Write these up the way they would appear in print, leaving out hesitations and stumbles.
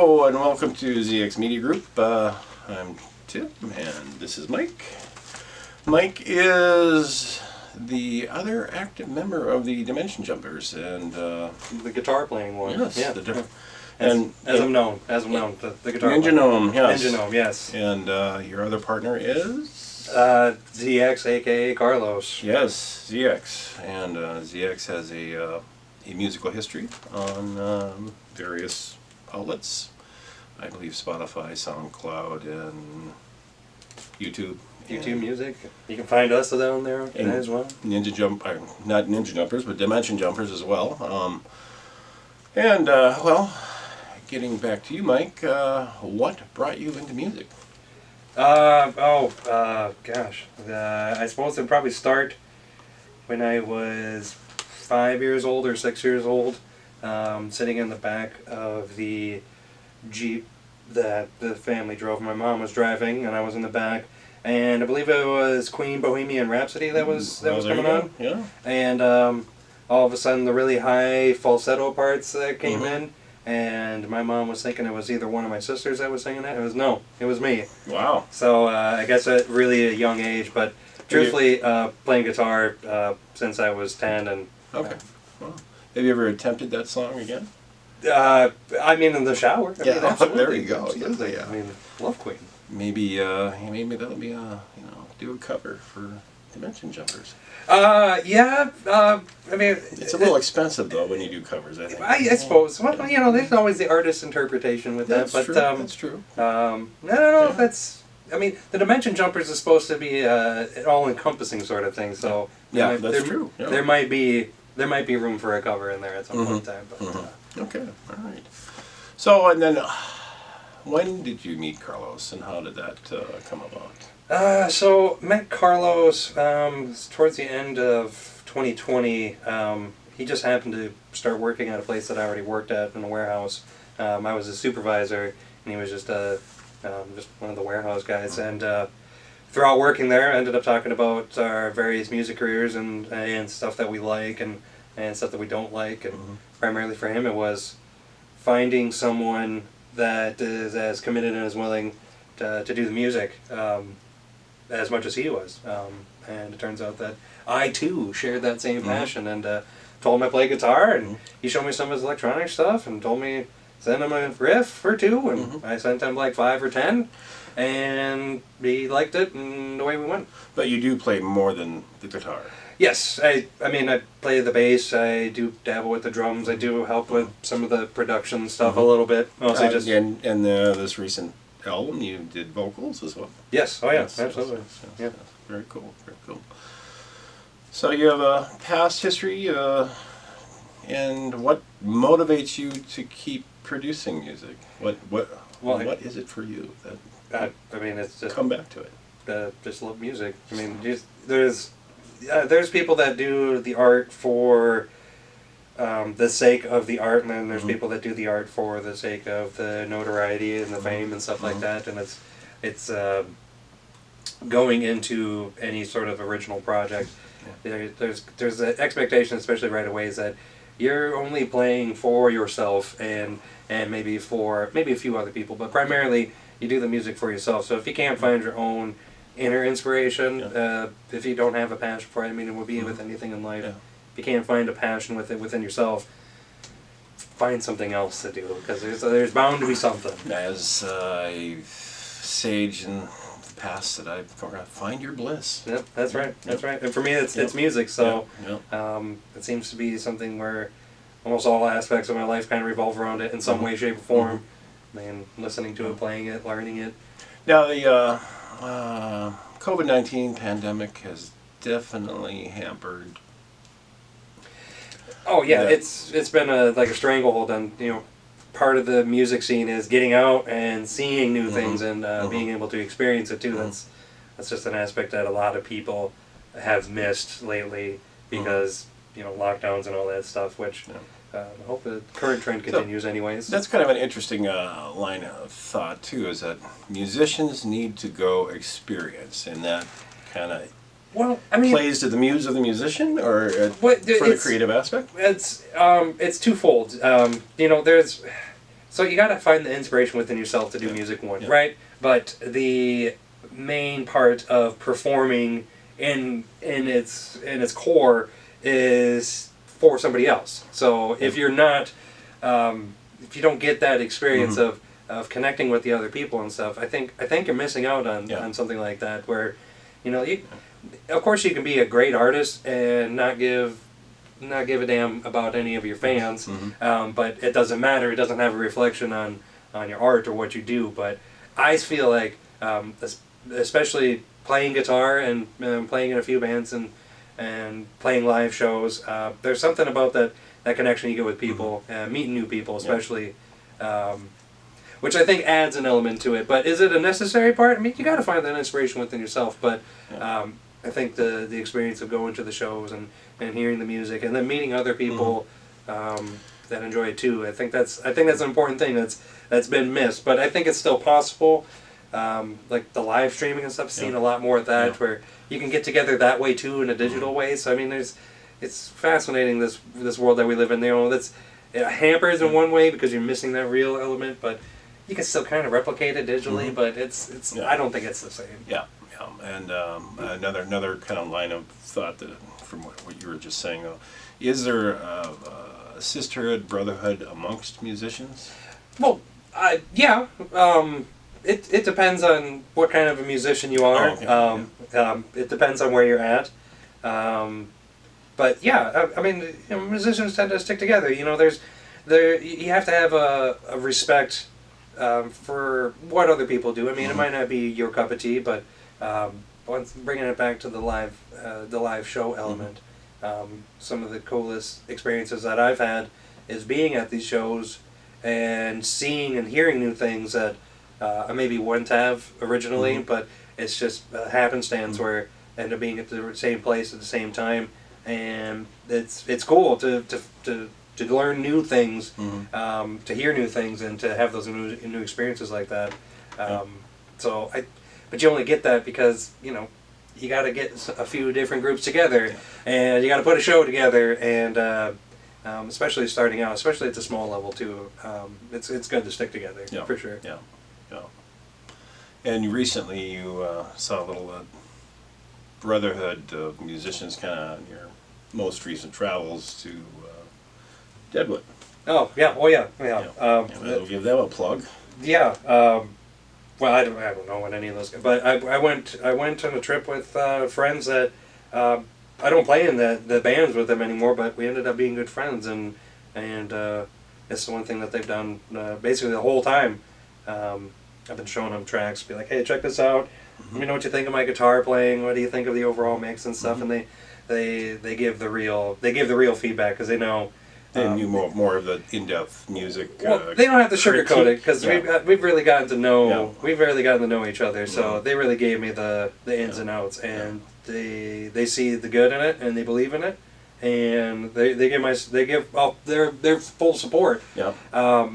Hello and welcome to ZX Media Group. I'm Tim and this is Mike. Mike is the other active member of the Dimension Jumpers and the guitar playing one. Yes, yeah. As I'm known, the guitar Ninja player. Gnome, yes. Ninja Gnome, yes. And your other partner is ZX, aka Carlos. Yes, ZX, and ZX has a musical history on various outlets. I believe Spotify, SoundCloud, and YouTube. YouTube Music. You can find us down there as well. Not Ninja Jumpers, but Dimension Jumpers as well. Well, getting back to you, Mike, what brought you into music? Gosh. I suppose it'd probably start when I was 5 years old or 6 years old, sitting in the back of the Jeep that the family drove. My mom was driving, and I was in the back. And I believe it was Queen Bohemian Rhapsody that was coming on. Yeah. And all of a sudden, the really high falsetto parts that came in, and my mom was thinking it was either one of my sisters that was singing it. It was me. Wow. So I guess at really a young age, but truthfully, playing guitar since I was 10. And okay. Well, have you ever attempted that song again? I mean, in the shower. I mean, absolutely. There you go. Absolutely. Yeah. I mean, love Queen. Maybe that'll be do a cover for Dimension Jumpers. I mean, It's a little expensive though when you do covers. I think. I suppose. Well, there's always the artist's interpretation with that. But true. That's true. I don't know if that's. I mean, the Dimension Jumpers is supposed to be an all-encompassing sort of thing. So that's true. Yeah. There might be room for a cover in there at some point in time. But, okay. All right. So and then. When did you meet Carlos, and how did that come about? So met Carlos towards the end of 2020. He just happened to start working at a place that I already worked at in a warehouse. I was a supervisor, and he was just one of the warehouse guys. And throughout working there, I ended up talking about our various music careers and stuff that we like and stuff that we don't like. And primarily for him, it was finding someone that is as committed and as willing to do the music as much as he was. And it turns out that I too shared that same passion, and told him I play guitar, and he showed me some of his electronic stuff and told me send him a riff or two, and I sent him like 5 or 10, and he liked it, and away we went. But you do play more than the guitar. Yes, I mean, I play the bass, I do dabble with the drums, I do help with some of the production stuff a little bit. Mostly just... And this recent album, you did vocals as well? Yes, absolutely. Yes. Very cool, very cool. So you have a past history, and what motivates you to keep producing music? What is it for you that I mean, it's just... Come back to it. Just love music. I mean, there's people that do the art for the sake of the art, and then there's people that do the art for the sake of the notoriety and the fame and stuff like that. And it's going into any sort of original project. There's an expectation, especially right away, is that you're only playing for yourself and maybe a few other people, but primarily you do the music for yourself. So if you can't find your own inner inspiration, if you don't have a passion for it, I mean, it would be with anything in life. If you can't find a passion within yourself, find something else to do, because there's bound to be something. As a sage in the past that I've come around, find your bliss. Yep, that's right. That's right. And for me, it's music. So it seems to be something where almost all aspects of my life kind of revolve around it in some way, shape, or form. I mean, listening to it, playing it, learning it. Now the COVID-19 pandemic has definitely hampered. Oh yeah, it's been like a stranglehold, and part of the music scene is getting out and seeing new things and being able to experience it too. That's just an aspect that a lot of people have missed lately because lockdowns and all that stuff, which I hope the current trend continues anyways. That's kind of an interesting line of thought too, is that musicians need to go experience, and that kind of plays to the muse of the musician, or for the creative aspect. It's twofold. There's So you got to find the inspiration within yourself to do Yeah. music one, Yeah. right? But the main part of performing in its core is for somebody else. So if you're not, if you don't get that experience of connecting with the other people and stuff, I think you're missing out on something like that. Where, of course, you can be a great artist and not give a damn about any of your fans, but it doesn't matter. It doesn't have a reflection on your art or what you do. But I feel like, especially playing guitar and playing in a few bands and playing live shows, there's something about that connection you get with people, meeting new people, especially, which I think adds an element to it. But is it a necessary part? I mean, you got to find that inspiration within yourself. But I think the experience of going to the shows and hearing the music and then meeting other people that enjoy it too. I think that's an important thing that's been missed. But I think it's still possible. Like the live streaming and stuff, seen a lot more of that, where you can get together that way too in a digital way. So I mean, it's fascinating this world that we live in. It hampers in one way because you're missing that real element, but you can still kind of replicate it digitally. But it's I don't think it's the same. Yeah. And another kind of line of thought that from what you were just saying, though, is there a sisterhood, brotherhood amongst musicians? Well, yeah. It depends on what kind of a musician you are. Oh, okay. It depends on where you're at. But yeah, I mean, musicians tend to stick together. You have to have a respect for what other people do. I mean, it might not be your cup of tea, but once bringing it back to the live show element, some of the coolest experiences that I've had is being at these shows and seeing and hearing new things that I maybe wouldn't have originally, but it's just happenstance where I end up being at the same place at the same time, and it's cool to learn new things, to hear new things, and to have those new experiences like that. But you only get that because you got to get a few different groups together, and you got to put a show together, and especially starting out, especially at the small level too. It's good to stick together for sure. Yeah. And recently you saw a little brotherhood of musicians kind of on your most recent travels to Deadwood. Oh yeah, We'll give them a plug. Yeah. Well, I don't know what any of those guys, but I went on a trip with friends that I don't play in the bands with them anymore, but we ended up being good friends, and it's the one thing that they've done basically the whole time. I've been showing them tracks, be like, hey, check this out. Let me know what you think of my guitar playing. What do you think of the overall mix and stuff? And they give the real feedback because they know. They knew more of the in-depth music. Well, they don't have to sugarcoat it because we've really gotten to know each other. So they really gave me the ins and outs, and they see the good in it and they believe in it, and they give their full support. Yeah.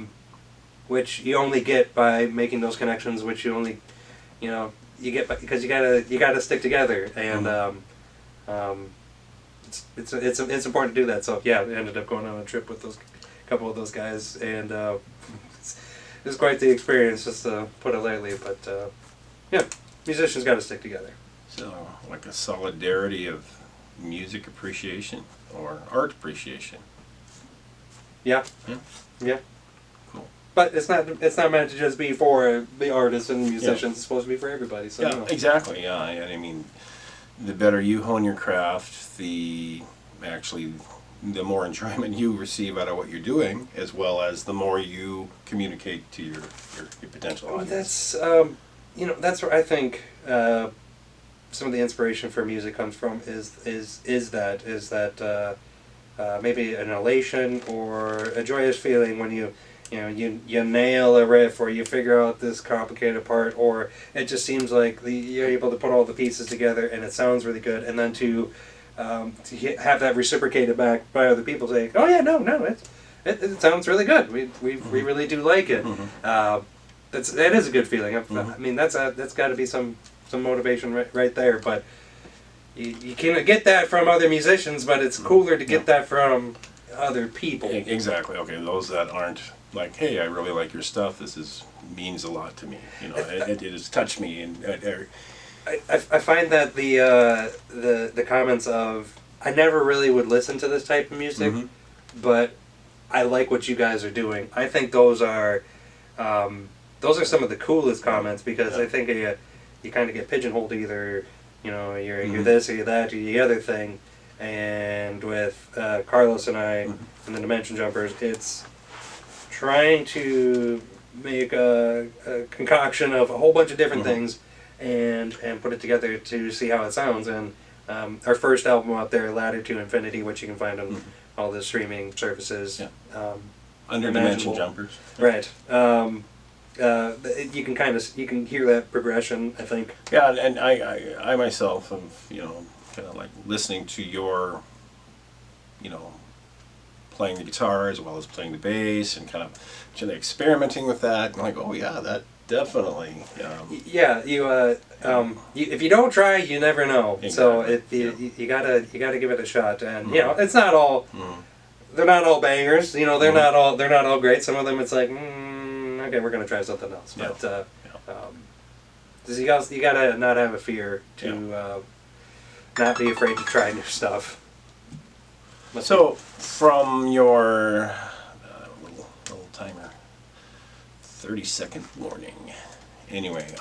Which you only get by making those connections. Which you only, you get because you gotta stick together, and it's important to do that. So yeah, I ended up going on a trip with a couple of those guys, and it was quite the experience, just to put it lightly. But yeah, musicians got to stick together. So like a solidarity of music appreciation or art appreciation. Yeah. Yeah. But it's not meant to just be for the artists and the musicians. It's supposed to be for everybody. So exactly. Yeah, and I mean, the better you hone your craft, the more enjoyment you receive out of what you're doing, as well as the more you communicate to your potential audience. That's where I think some of the inspiration for music comes from. Is that maybe an elation or a joyous feeling when you nail a riff, or you figure out this complicated part, or it just seems like you're able to put all the pieces together and it sounds really good, and then to have that reciprocated back by other people saying, oh yeah, no, it sounds really good. We really do like it. That is a good feeling. I mean, that's got to be some motivation right there. But you can't get that from other musicians, but it's cooler to get that from other people. Exactly. Okay, those that aren't like, hey, I really like your stuff. Means a lot to me. You know, it has touched me. And I find that the comments of I never really would listen to this type of music, but I like what you guys are doing. I think those are some of the coolest comments because I think you kind of get pigeonholed either, you know, you're this or you're that or you're the other thing. And with Carlos and I and the Dimension Jumpers, it's trying to make a concoction of a whole bunch of different things and put it together to see how it sounds. And our first album out there, Ladder to Infinity, which you can find on all the streaming services. Yeah. Under Dimension Jumpers. Right. You can hear that progression, I think. Yeah, and I myself am, you know, kind of like listening to your, you know, playing the guitar as well as playing the bass and kind of experimenting with that. And like, oh yeah, that definitely. Yeah, if you don't try, you never know. Exactly. So you gotta give it a shot. And you know, it's not all. They're not all bangers. You know, they're not all great. Some of them, it's like, okay, we're gonna try something else. Yeah. But you gotta not have a fear to not be afraid to try new stuff. So from your little timer, 30-second warning. Anyway,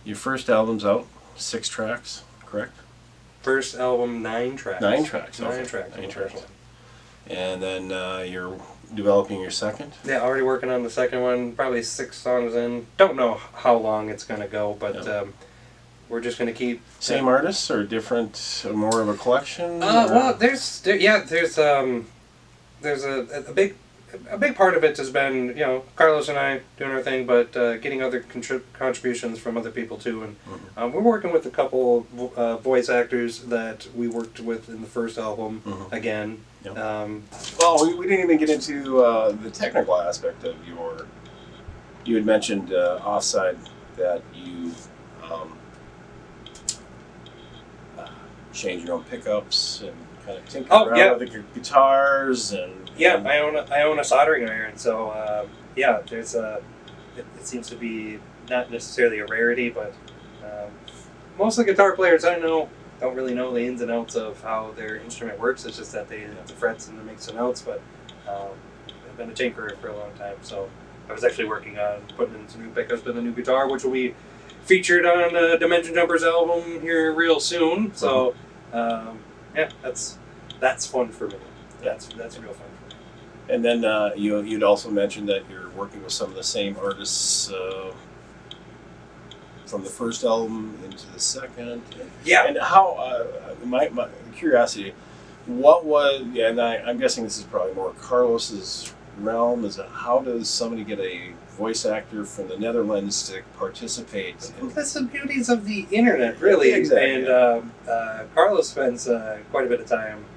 your first album's out, 6 tracks, correct? First album, 9 tracks. 9 tracks. Okay. 9 tracks. 9 tracks. And then you're developing your second? Yeah, already working on the second one. Probably 6 songs in. Don't know how long it's gonna go, but we're just gonna keep. Same artists or different? More of a collection? Well, there's a big part of it has been, you know, Carlos and I doing our thing, but getting other contributions from other people too. And we're working with a couple voice actors that we worked with in the first album again. Yep. Well, we didn't even get into the technical aspect of your. You had mentioned offside that you change your own pickups and kind of tinker around with the guitars and. Yeah, I own a soldering iron, so there's it seems to be not necessarily a rarity, but most of the guitar players I know don't really know the ins and outs of how their instrument works. It's just that they have the frets and they make some notes, but I've been a tinkerer for a long time, so I was actually working on putting in some new pickups and a new guitar, which will be featured on the Dimension Jumpers album here real soon. So that's fun for me. That's real fun for me. And then you'd also mentioned that you're working with some of the same artists from the first album into the second. Yeah. And how, my curiosity, what was, and I'm guessing this is probably more Carlos's realm, is how does somebody get a voice actor from the Netherlands to participate? That's the beauties of the internet, really. Exactly. And Carlos spends quite a bit of time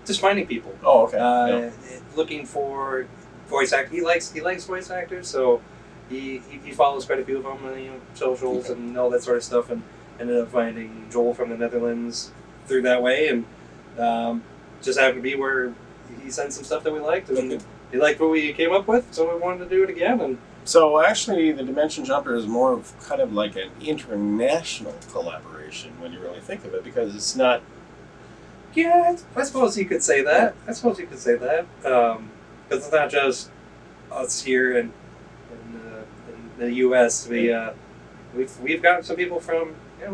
just finding people. Oh, okay. Looking for voice actors. He likes voice actors, so he follows quite a few of them on socials and all that sort of stuff, and ended up finding Joel from the Netherlands through that way, and just happened to be where he sent some stuff that we liked, and he liked what we came up with, so we wanted to do it again. And so actually, the Dimension Jumper is more of kind of like an international collaboration when you really think of it, because it's not. Yeah, I suppose you could say that. Because it's not just us here in the U.S. We've got some people from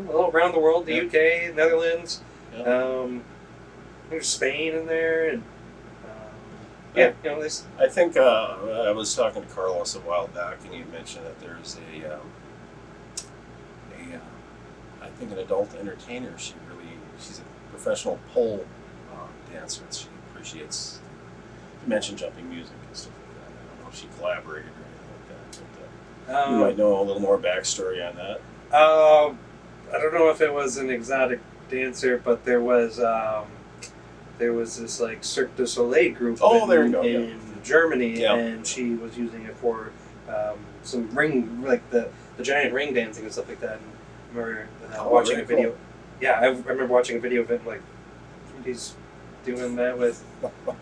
all around the world, the UK, Netherlands, there's Spain in there, and I think I was talking to Carlos a while back, and he mentioned that there's I think an adult entertainer. She's a professional pole dancer. She appreciates dimension jumping music and stuff like that. I don't know if she collaborated or anything like that, but you might know a little more backstory on that. I don't know if it was an exotic dancer, but there was this like Cirque du Soleil group in Germany, and she was using it for some ring, like the giant ring dancing and stuff like that. And I remember watching a video. Cool. Yeah, I remember watching a video of it, like these doing that with,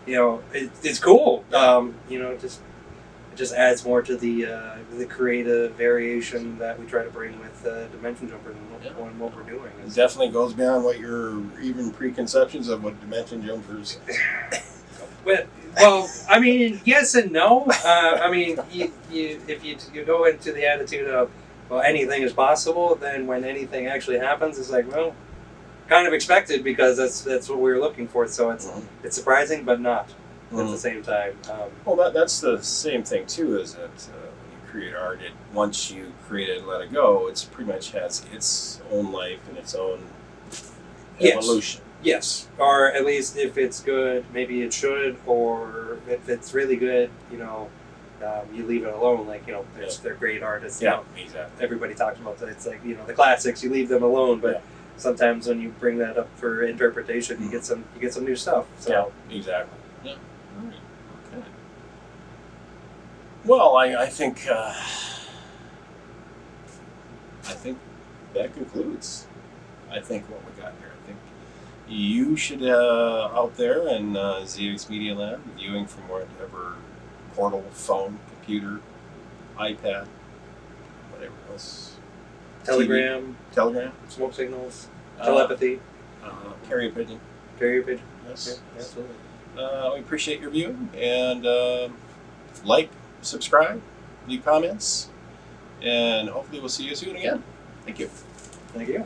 it's cool. It just adds more to the creative variation that we try to bring with Dimension Jumpers and what we're doing. It definitely goes beyond what your even preconceptions of what Dimension Jumpers. Well, I mean, yes and no. I mean, if you go into the attitude of, well, anything is possible, then when anything actually happens, it's like, well, kind of expected because that's what we were looking for. So it's surprising, but not at the same time. Well, that's the same thing too. Is that when you create art, once you create it and let it go, it's pretty much has its own life and its own evolution. Yes, or at least if it's good, maybe it should, or if it's really good, you leave it alone. Like, they're great artists. Yeah, exactly. Everybody talks about that. It's like, the classics, you leave them alone, but sometimes when you bring that up for interpretation, you get some new stuff. So. Yeah, exactly. Yeah. All right. Okay. Well, I think that concludes. I think what we got here. I think you should out there in ZX Media Lab, viewing from whatever portal, phone, computer, iPad, whatever else. Telegram, smoke signals, telepathy, carrier pigeon. Yes, absolutely. We appreciate your viewing, and like, subscribe, leave comments, and hopefully we'll see you soon again. Thank you. Thank you.